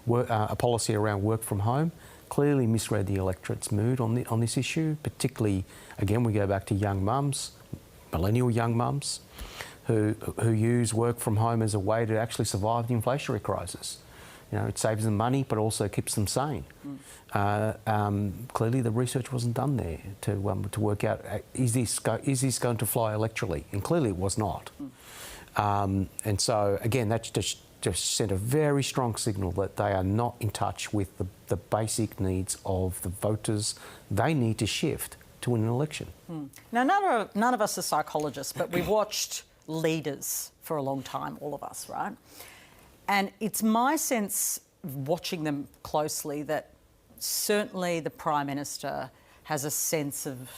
A policy around work from home clearly misread the electorate's mood on this issue, particularly, again, we go back to young mums, millennial young mums, who use work from home as a way to actually survive the inflationary crisis. You know, it saves them money, but also keeps them sane. Clearly, the research wasn't done there to work out is this going to fly electorally, and clearly it was not. And so again, that's just sent a very strong signal that they are not in touch with the basic needs of the voters. They need to shift to win an election. Now, none of us are psychologists, but we've watched leaders for a long time, all of us, right? And it's my sense, watching them closely, that certainly the Prime Minister has a sense of...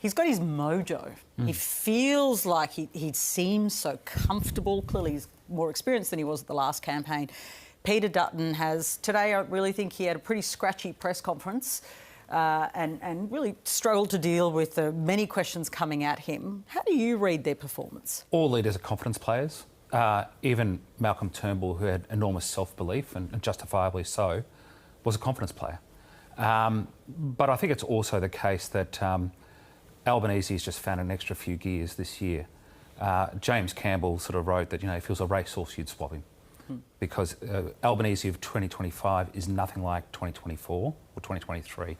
He's got his mojo. He feels like he seems so comfortable. Clearly he's more experienced than he was at the last campaign. Peter Dutton has... Today, I really think he had a pretty scratchy press conference and really struggled to deal with the many questions coming at him. How do you read their performance? All leaders are confidence players. Even Malcolm Turnbull, who had enormous self-belief, and justifiably so, was a confidence player. But I think it's also the case that Albanese has just found an extra few gears this year. James Campbell sort of wrote that, you know, if he was a racehorse, you'd swap him. Because Albanese of 2025 is nothing like 2024 or 2023.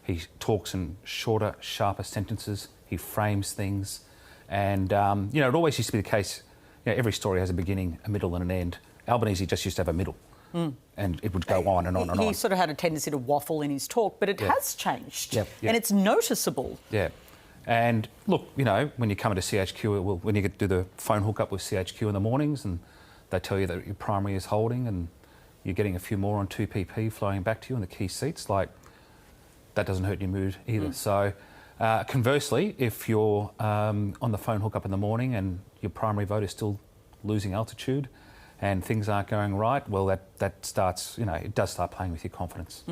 He talks in shorter, sharper sentences. He frames things. And, you know, it always used to be the case... You know, every story has a beginning, a middle and an end. Albanese just used to have a middle, and it would go on and on and on. He sort of had a tendency to waffle in his talk, but it has changed, and it's noticeable. Yeah. And look, you know, when you come into CHQ, when you do the phone hookup with CHQ in the mornings and they tell you that your primary is holding and you're getting a few more on 2PP flowing back to you in the key seats, like, that doesn't hurt your mood either. So... conversely, if you're on the phone hookup in the morning and your primary vote is still losing altitude and things aren't going right, well, that starts, you know, it does start playing with your confidence.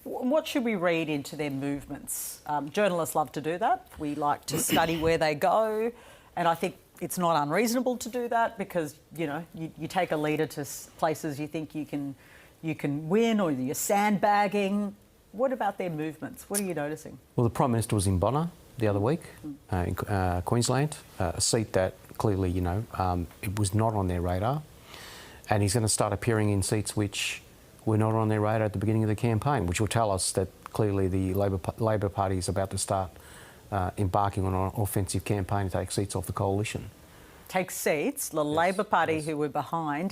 What should we read into their movements? Journalists love to do that. We like to study where they go, and I think it's not unreasonable to do that because, you know, you take a leader to places you think you can win, or you're sandbagging. What about their movements? What are you noticing? Well, the Prime Minister was in Bonner the other week, in Queensland, a seat that clearly, you know, it was not on their radar. And he's going to start appearing in seats which were not on their radar at the beginning of the campaign, which will tell us that clearly the Labor Party is about to start embarking on an offensive campaign to take seats off the coalition. Take seats? The Labor Party, who were behind,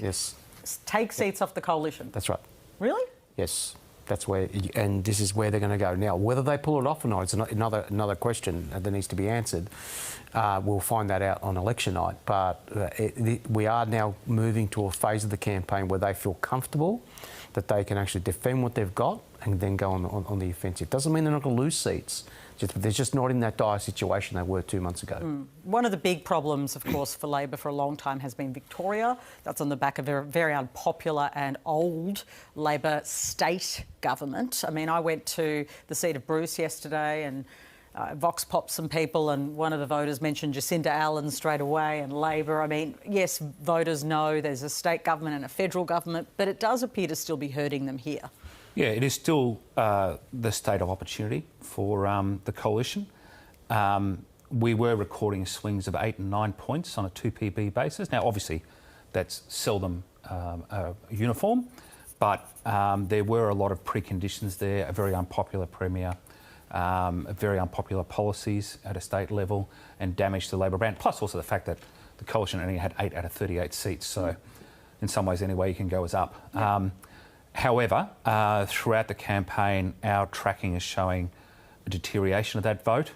take seats off the coalition? That's right. Really? Yes. That's where, and this is where they're going to go. Now, whether they pull it off or not, it's another question that needs to be answered. We'll find that out on election night. But we are now moving to a phase of the campaign where they feel comfortable that they can actually defend what they've got and then go on the offensive. Doesn't mean they're not going to lose seats. They're just not in that dire situation they were 2 months ago. One of the big problems, of course, for Labor for a long time has been Victoria. That's on the back of a very unpopular and old Labor state government. I mean, I went to the seat of Bruce yesterday and Vox popped some people, and one of the voters mentioned Jacinda Allen straight away and Labor. I mean, yes, voters know there's a state government and a federal government, but it does appear to still be hurting them here. Yeah, it is still the state of opportunity for the coalition. We were recording swings of 8 and 9 points on a 2PB basis. Now, obviously, that's seldom uniform, but there were a lot of preconditions there, a very unpopular Premier, very unpopular policies at a state level and damage to the Labor brand, plus also the fact that the coalition only had 8 out of 38 seats. So in some ways, any way you can go is up. However, throughout the campaign, our tracking is showing a deterioration of that vote.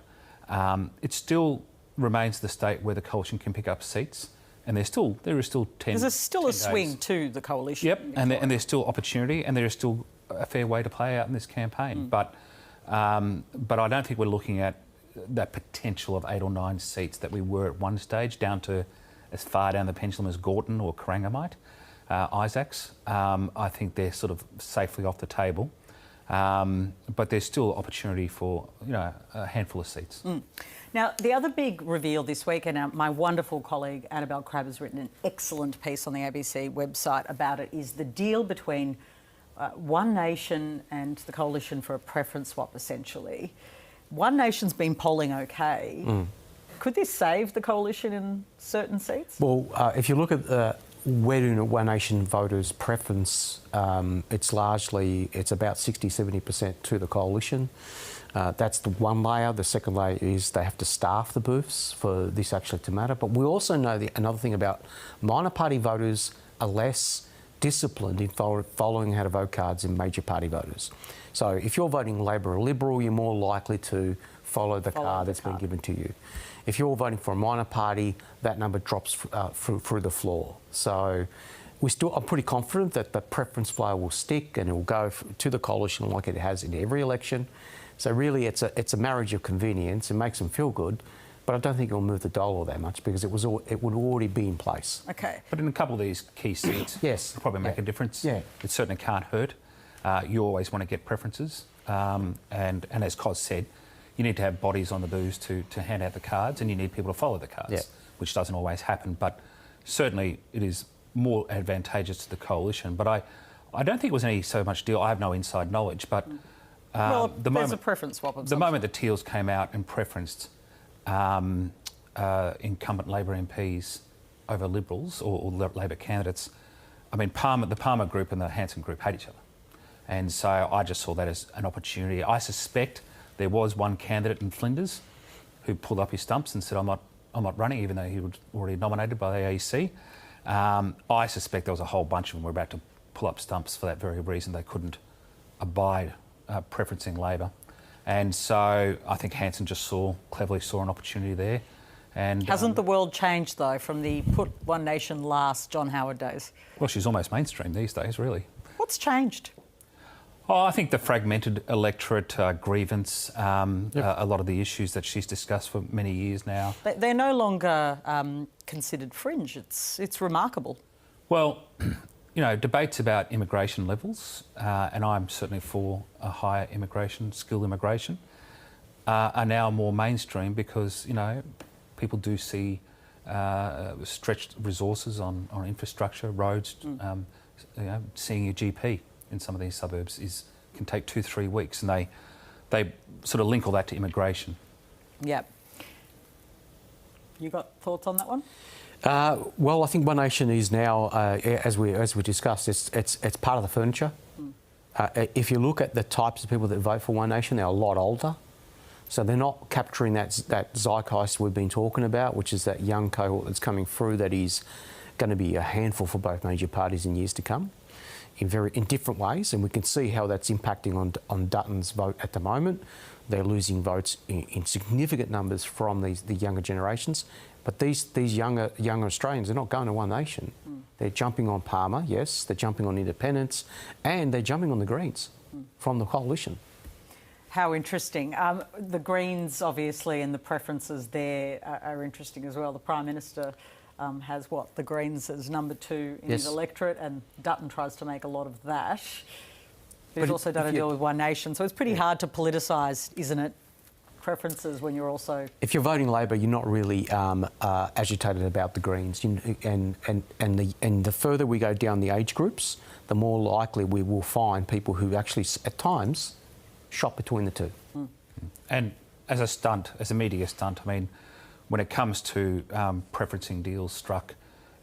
It still remains the state where the coalition can pick up seats, and there is still 10. There's still a swing to the coalition. Yep, and there's still opportunity, and there is still a fair way to play out in this campaign. But I don't think we're looking at that potential of 8 or 9 seats that we were at one stage, down to as far down the pendulum as Gorton or Corangamite. Isaacs, I think they're sort of safely off the table, but there's still opportunity for, you know, a handful of seats. Now, the other big reveal this week, and my wonderful colleague Annabelle Crabb has written an excellent piece on the ABC website about it, is the deal between One Nation and the Coalition for a Preference Swap, essentially. One Nation's been polling okay. Could this save the coalition in certain seats? Well, if you look at where do One Nation voters preference? It's about 60-70% to the coalition. That's the one layer. The second layer is they have to staff the booths for this actually to matter. But we also know another thing about minor party voters are less disciplined in following how to vote cards than major party voters. So if you're voting Labor or Liberal, you're more likely to follow the card that's been given to you. If you're voting for a minor party, that number drops through the floor. So I'm pretty confident that the preference flow will stick and it will go to the coalition like it has in every election. So really, it's a marriage of convenience. It makes them feel good, but I don't think it'll move the dollar that much because it would already be in place. Okay. But in a couple of these key seats, yes, it'll probably make a difference. Yeah. It certainly can't hurt. You always want to get preferences, and as Cos said, you need to have bodies on the booths to hand out the cards, and you need people to follow the cards, which doesn't always happen. But certainly, it is more advantageous to the coalition. But I don't think it was any so much deal. I have no inside knowledge, but. There's a preference swap of the moment the Teals came out and preferenced incumbent Labor MPs over Liberals or Labor candidates, I mean, the Palmer group and the Hanson group hate each other. And so I just saw that as an opportunity. I suspect there was one candidate in Flinders who pulled up his stumps and said, I'm not running, even though he was already nominated by the AEC. I suspect there was a whole bunch of them who were about to pull up stumps for that very reason. They couldn't abide preferencing Labor. And so I think Hanson just cleverly saw an opportunity there. And hasn't the world changed, though, from the put One Nation last John Howard days? Well, she's almost mainstream these days, really. What's changed? Oh, I think the fragmented electorate grievance, a lot of the issues that she's discussed for many years now. They're no longer considered fringe. It's remarkable. Well, you know, debates about immigration levels, and I'm certainly for a higher skilled immigration, are now more mainstream because, you know, people do see stretched resources on infrastructure, roads. You know, seeing your GP in some of these suburbs can take 2-3 weeks, and they sort of link all that to immigration. Yep. You got thoughts on that one? Well, I think One Nation is now, as we discussed, it's part of the furniture. If you look at the types of people that vote for One Nation, they're a lot older, so they're not capturing that zeitgeist we've been talking about, which is that young cohort that's coming through that is going to be a handful for both major parties in years to come, in different ways, and we can see how that's impacting on Dutton's vote at the moment. They're losing votes in significant numbers from the younger generations. But these younger Australians are not going to One Nation. They're jumping on Palmer, yes, they're jumping on independents, and they're jumping on the Greens from the coalition. How interesting. The Greens, obviously, and the preferences there are interesting as well. The Prime Minister has the Greens as number 2 in his electorate, and Dutton tries to make a lot of that. But he's also done a deal with One Nation, so it's pretty hard to politicise, isn't it? Preferences when you're also... If you're voting Labor, you're not really agitated about the Greens. And the further we go down the age groups, the more likely we will find people who actually, at times, shop between the two. And as a media stunt, I mean, when it comes to preferencing deals struck,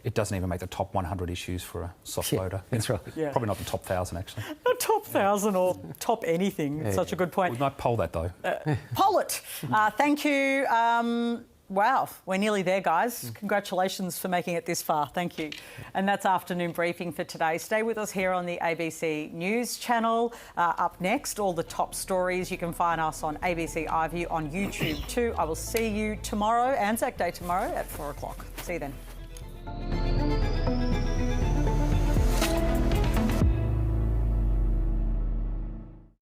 it doesn't even make the top 100 issues for a soft voter. That's right. Yeah. Probably not the top 1,000, actually. Not top 1,000 or top anything. It's such a good point. We might poll that, though. Poll it. Thank you. Wow, we're nearly there, guys. Congratulations for making it this far. Thank you. And that's afternoon briefing for today. Stay with us here on the ABC News channel. Up next, all the top stories. You can find us on ABC iView on YouTube too. I will see you tomorrow, Anzac Day tomorrow at 4 o'clock. See you then.